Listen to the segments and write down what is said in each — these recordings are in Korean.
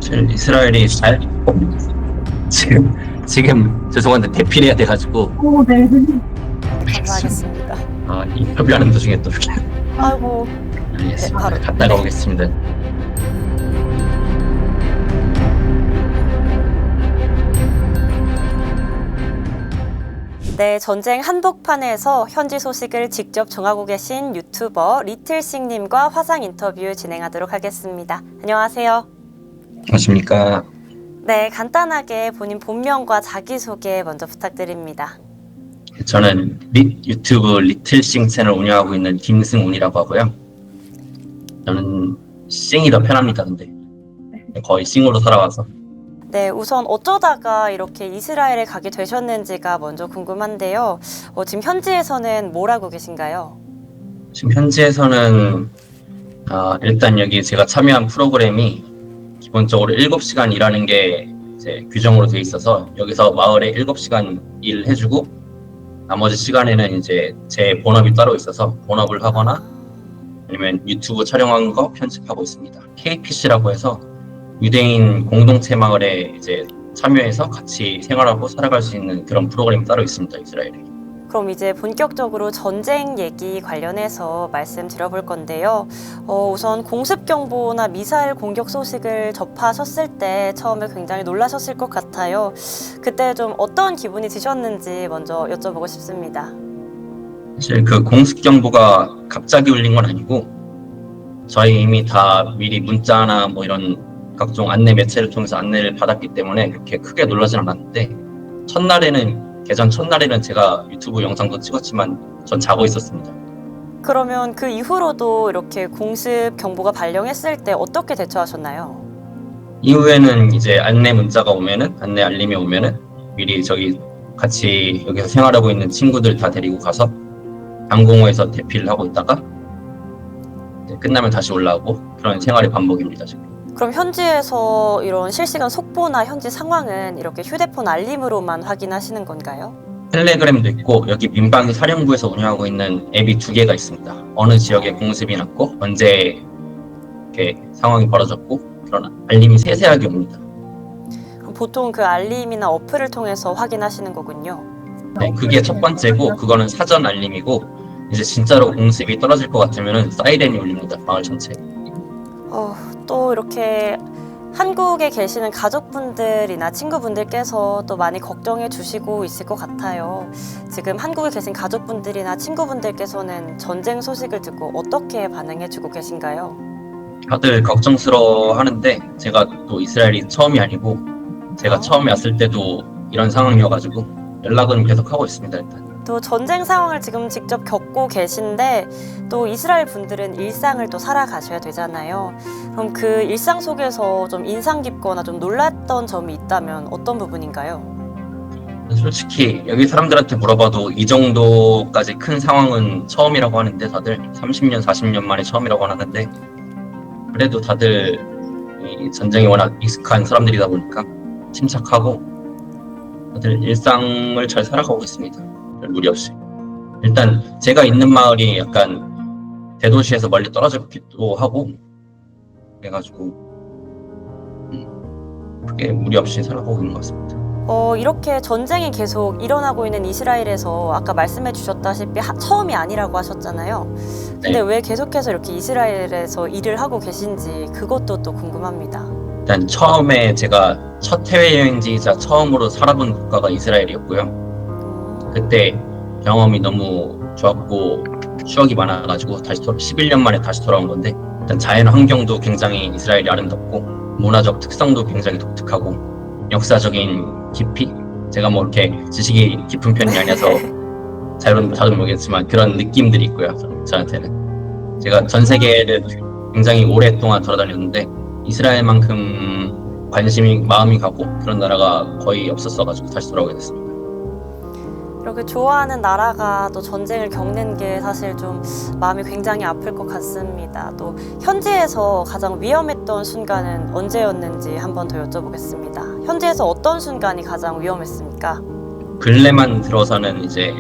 사실 이스라엘이 지금 죄송한데 대피해야 돼가지고 네. 감사하겠습니다. 인터뷰하는 도중에 또 이렇게 아이고, 알겠습니다. 바로. 갔다가 네. 오겠습니다. 네, 전쟁 한복판에서 현지 소식을 직접 전하고 계신 유튜버 리틀싱님과 화상 인터뷰 진행하도록 하겠습니다. 안녕하세요. 안녕하십니까. 네, 간단하게 본인 본명과 자기소개 먼저 부탁드립니다. 저는 유튜브 리틀싱 채널 운영하고 있는 김승훈이라고 하고요. 저는 싱이 더 편합니다. 근데 거의 싱으로 살아와서. 네, 우선 어쩌다가 이렇게 이스라엘에 가게 되셨는지가 먼저 궁금한데요. 지금 현지에서는 뭘 하고 계신가요? 지금 현지에서는 일단 여기 제가 참여한 프로그램이 기본적으로 7시간 일하는 게 이제 규정으로 돼 있어서 여기서 마을에 7시간 일을 해주고 나머지 시간에는 이제 제 본업이 따로 있어서 본업을 하거나 아니면 유튜브 촬영한 거 편집하고 있습니다. KPC라고 해서 유대인 공동체 마을에 이제 참여해서 같이 생활하고 살아갈 수 있는 그런 프로그램이 따로 있습니다. 이스라엘에. 그럼 이제 본격적으로 전쟁 얘기 관련해서 말씀 드려볼 건데요. 우선 공습 경보나 미사일 공격 소식을 접하셨을 때 처음에 굉장히 놀라셨을 것 같아요. 그때 좀 어떤 기분이 드셨는지 먼저 여쭤보고 싶습니다. 사실 그 공습 경보가 갑자기 울린 건 아니고 저희 이미 다 미리 문자나 뭐 이런 각종 안내 매체를 통해서 안내를 받았기 때문에 그렇게 크게 놀라진 않았는데 개전 첫날에는 제가 유튜브 영상도 찍었지만 전 자고 있었습니다. 그러면 그 이후로도 이렇게 공습 경보가 발령했을 때 어떻게 대처하셨나요? 이후에는 이제 안내 알림이 오면은 미리 저기 같이 여기서 생활하고 있는 친구들 다 데리고 가서 방공호에서 대피를 하고 있다가 끝나면 다시 올라오고 그런 생활의 반복입니다. 지금. 그럼 현지에서 이런 실시간 속보나 현지 상황은 이렇게 휴대폰 알림으로만 확인하시는 건가요? 텔레그램도 있고 여기 민방위 사령부에서 운영하고 있는 앱이 2개가 있습니다. 어느 지역에 공습이 났고 언제 이렇게 상황이 벌어졌고 그런 알림이 세세하게 옵니다. 그럼 보통 그 알림이나 어플을 통해서 확인하시는 거군요. 네, 그게 첫 번째고 그거는 사전 알림이고 이제 진짜로 공습이 떨어질 것 같으면은 사이렌이 울립니다. 마을 전체에. 또 이렇게 한국에 계시는 가족분들이나 친구분들께서 또 많이 걱정해 주시고 있을 것 같아요. 지금 한국에 계신 가족분들이나 친구분들께서는 전쟁 소식을 듣고 어떻게 반응해 주고 계신가요? 다들 걱정스러워 하는데 제가 또 이스라엘이 처음이 아니고 제가 처음에 왔을 때도 이런 상황이어가지고 연락은 계속 하고 있습니다. 일단. 또 전쟁 상황을 지금 직접 겪고 계신데 또 이스라엘 분들은 일상을 또 살아가셔야 되잖아요. 그럼 그 일상 속에서 좀 인상 깊거나 좀 놀랐던 점이 있다면 어떤 부분인가요? 솔직히 여기 사람들한테 물어봐도 이 정도까지 큰 상황은 처음이라고 하는데 다들 30년, 40년 만에 처음이라고 하는데 그래도 다들 이 전쟁이 워낙 익숙한 사람들이다 보니까 침착하고 다들 일상을 잘 살아가고 있습니다. 별 무리 없이. 일단 제가 있는 마을이 약간 대도시에서 멀리 떨어졌기도 하고 그래가지고 크게 무리 없이 살아가고 있는 것 같습니다. 이렇게 전쟁이 계속 일어나고 있는 이스라엘에서 아까 말씀해 주셨다시피 처음이 아니라고 하셨잖아요. 근데 네. 왜 계속해서 이렇게 이스라엘에서 일을 하고 계신지 그것도 또 궁금합니다. 일단 처음에 제가 첫 해외여행지이자 처음으로 살아본 국가가 이스라엘이었고요. 그때 경험이 너무 좋았고 추억이 많아가지고 11년 만에 다시 돌아온 건데 일단 자연 환경도 굉장히 이스라엘이 아름답고 문화적 특성도 굉장히 독특하고 역사적인 깊이 제가 뭐 이렇게 지식이 깊은 편이 아니어서 잘은 모르겠지만 그런 느낌들이 있고요. 저한테는 제가 전 세계를 굉장히 오랫동안 돌아다녔는데 이스라엘만큼 마음이 가고 그런 나라가 거의 없었어가지고 다시 돌아오게 됐습니다. 이렇게 좋아하는 나라가 또 전쟁을 겪는 게 사실 좀 마음이 굉장히 아플 것 같습니다. 또 현지에서 가장 위험했던 순간은 언제였는지 한 번 더 여쭤보겠습니다. 현지에서 어떤 순간이 가장 위험했습니까? 근래만 들어서는 이제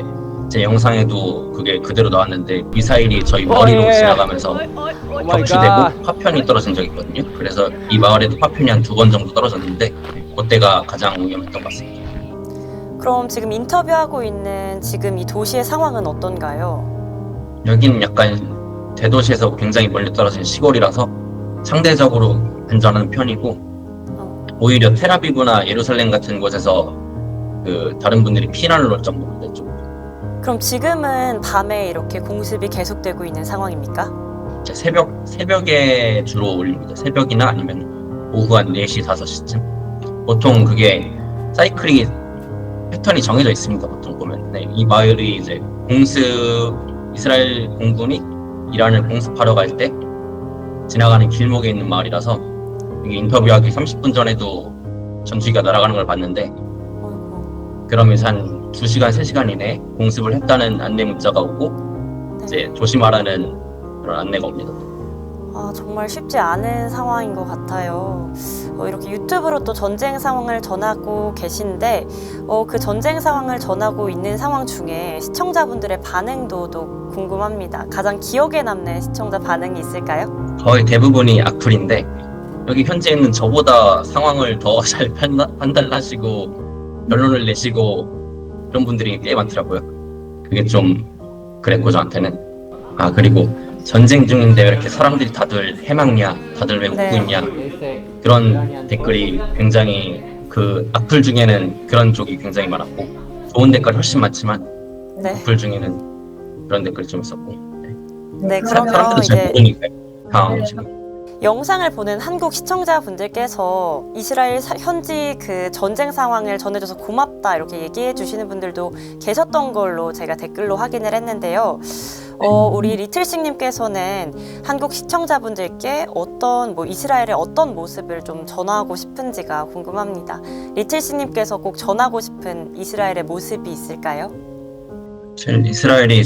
제 영상에도 그게 그대로 나왔는데 미사일이 저희 머리로 지나가면서 격추되고 파편이 떨어진 적이 있거든요. 그래서 이 마을에도 파편이 한 2번 정도 떨어졌는데 그때가 가장 위험했던 것 같습니다. 그럼 지금 인터뷰하고 있는 지금 이 도시의 상황은 어떤가요? 여기는 약간 대도시에서 굉장히 멀리 떨어진 시골이라서 상대적으로 안전한 편이고 오히려 텔아비브나 예루살렘 같은 곳에서 다른 분들이 피난을 올 정도인데 좀 그럼 지금은 밤에 이렇게 공습이 계속되고 있는 상황입니까? 이제 새벽에 주로 올립니다. 새벽이나 아니면 오후 한 4시, 5시쯤. 보통 그게 사이클이 패턴이 정해져 있습니다. 보통 보면. 네, 이 마을이 이제 이스라엘 공군이 이란을 공습하러 갈 때 지나가는 길목에 있는 마을이라서 이게 인터뷰하기 30분 전에도 전투기가 날아가는 걸 봤는데 그러면서 한 2시간, 3시간 이내에 공습을 했다는 안내 문자가 오고 이제 조심하라는 그런 안내가 옵니다. 정말 쉽지 않은 상황인 것 같아요. 이렇게 유튜브로 또 전쟁 상황을 전하고 계신데 그 전쟁 상황을 전하고 있는 상황 중에 시청자분들의 반응도 또 궁금합니다. 가장 기억에 남는 시청자 반응이 있을까요? 거의 대부분이 악플인데 여기 현재 있는 저보다 상황을 더 잘 판단하시고 결론을 내시고 그런 분들이 꽤 많더라고요. 그게 좀 그랬고 저한테는. 그리고 전쟁 중인데 왜 이렇게 사람들이 다들 해맑냐, 다들 왜 웃고 있냐 그런 댓글이 굉장히 악플 중에는 그런 쪽이 굉장히 많았고 좋은 댓글이 훨씬 많지만 악플 중에는 그런 댓글이 좀 있었고 네, 사람들은 그러면 잘 이제 모르니까요. 당황하시고. 영상을 보는 한국 시청자분들께서 이스라엘 현지 그 전쟁 상황을 전해줘서 고맙다 이렇게 얘기해 주시는 분들도 계셨던 걸로 제가 댓글로 확인을 했는데요. 우리 리틀싱님께서는 한국 시청자분들께 이스라엘의 어떤 모습을 좀 전하고 싶은지가 궁금합니다. 리틀싱님께서 꼭 전하고 싶은 이스라엘의 모습이 있을까요? 이스라엘이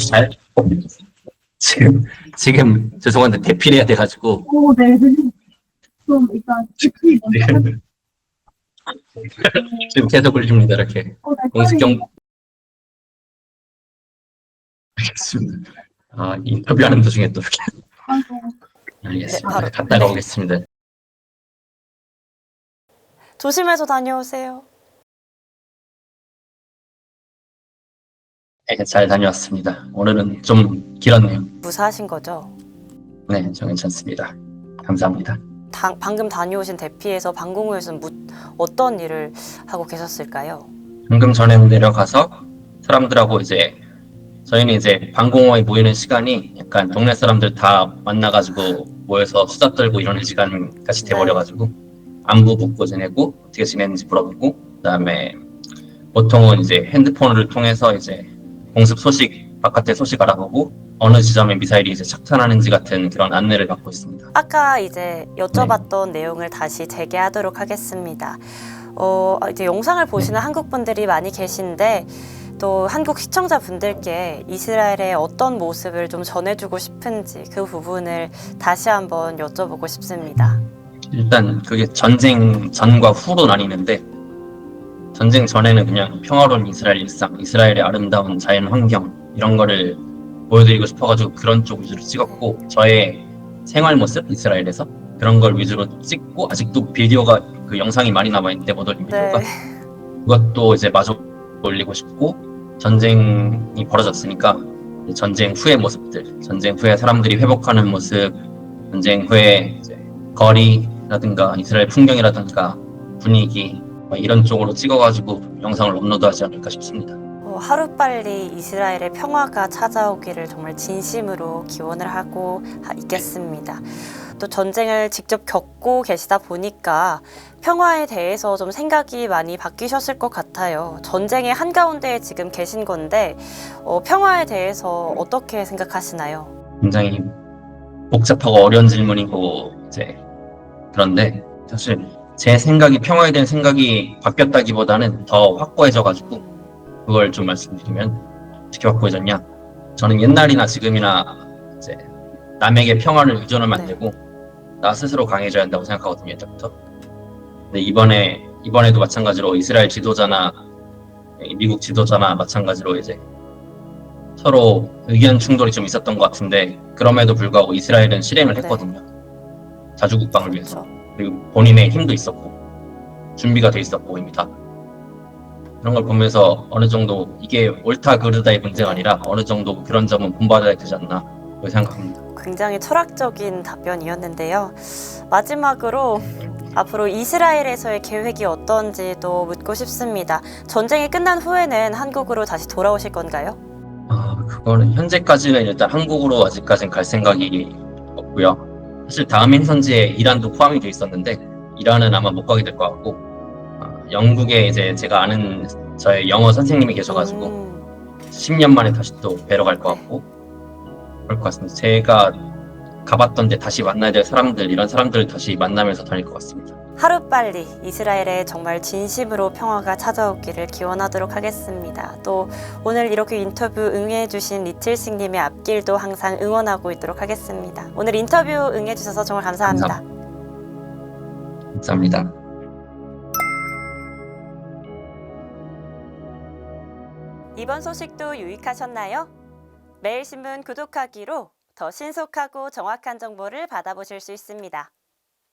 지금 죄송한데 대피해야 돼가지고. 네. 좀 일단 지금 계속 올립니다. 이렇게 공습경. 알겠습니다. 인터뷰하는 도중에 또 이렇게. 알겠습니다. 네, 갔다가 오겠습니다. 조심해서 다녀오세요. 네, 잘 다녀왔습니다. 오늘은 좀 길었네요. 무사하신 거죠? 네, 저 괜찮습니다. 감사합니다. 방금 다녀오신 대피에서 방공호에서는 어떤 일을 하고 계셨을까요? 방금 전에 내려가서 사람들하고 저희는 방공호에 모이는 시간이 약간 동네 사람들 다 만나가지고 모여서 수다 떨고 이러는 시간까지 돼버려가지고 안부 묻고 지내고 어떻게 지내는지 물어보고 그다음에 보통은 핸드폰을 통해서 공습 소식, 바깥의 소식 알아보고 어느 지점에 미사일이 착탄하는지 같은 그런 안내를 받고 있습니다. 아까 여쭤봤던 내용을 다시 재개하도록 하겠습니다. 이제 영상을 보시는 한국 분들이 많이 계신데 또 한국 시청자분들께 이스라엘의 어떤 모습을 좀 전해주고 싶은지 그 부분을 다시 한번 여쭤보고 싶습니다. 일단 그게 전쟁 전과 후로 나뉘는데 전쟁 전에는 그냥 평화로운 이스라엘 일상, 이스라엘의 아름다운 자연 환경 이런 거를 보여드리고 싶어가지고 그런 쪽 위주로 찍었고 저의 생활 모습 이스라엘에서 그런 걸 위주로 찍고 아직도 비디오가 영상이 많이 남아있는데 못 올린 비디오가 그것도 마저 올리고 싶고 전쟁이 벌어졌으니까 전쟁 후의 모습들, 전쟁 후에 사람들이 회복하는 모습, 전쟁 후에 거리라든가 이스라엘 풍경이라든가 분위기 이런 쪽으로 찍어가지고 영상을 업로드하지 않을까 싶습니다. 하루빨리 이스라엘의 평화가 찾아오기를 정말 진심으로 기원을 하고 있겠습니다. 또 전쟁을 직접 겪고 계시다 보니까 평화에 대해서 좀 생각이 많이 바뀌셨을 것 같아요. 전쟁의 한가운데에 지금 계신 건데 평화에 대해서 어떻게 생각하시나요? 굉장히 복잡하고 어려운 질문이고 그런데 사실 제 생각이 평화에 대한 생각이 바뀌었다기보다는 더 확고해져가지고 그걸 좀 말씀드리면 어떻게 확고해졌냐? 저는 옛날이나 지금이나 남에게 평화를 의존하면 안 되고 나 스스로 강해져야 한다고 생각하거든요. 옛날부터. 근데 이번에도 마찬가지로 이스라엘 지도자나 미국 지도자나 마찬가지로 서로 의견 충돌이 좀 있었던 것 같은데 그럼에도 불구하고 이스라엘은 실행을 네. 했거든요. 자주 국방을 위해서. 그렇죠. 그리고 본인의 힘도 있었고 준비가 돼 있었고 이미 다. 그런 걸 보면서 어느 정도 이게 옳다 그르다의 문제가 아니라 어느 정도 그런 점은 본받아야 되지 않나 그렇게 생각합니다. 굉장히 철학적인 답변이었는데요. 마지막으로 앞으로 이스라엘에서의 계획이 어떤지도 묻고 싶습니다. 전쟁이 끝난 후에는 한국으로 다시 돌아오실 건가요? 그거는 현재까지는 일단 한국으로 아직까지는 갈 생각이 없고요. 사실 다음 행선지에 이란도 포함이 돼 있었는데 이란은 아마 못 가게 될 것 같고 영국에 이제 제가 아는 저의 영어 선생님이 계셔가지고 10년 만에 다시 또 뵈러 갈 것 같고 그럴 것 같습니다. 제가 가봤던 데 다시 만나야 될 사람들 이런 사람들을 다시 만나면서 다닐 것 같습니다. 하루빨리 이스라엘에 정말 진심으로 평화가 찾아오기를 기원하도록 하겠습니다. 또 오늘 이렇게 인터뷰 응해주신 리틀싱님의 앞길도 항상 응원하고 있도록 하겠습니다. 오늘 인터뷰 응해주셔서 정말 감사합니다. 감사합니다. 이번 소식도 유익하셨나요? 매일신문 구독하기로 더 신속하고 정확한 정보를 받아보실 수 있습니다.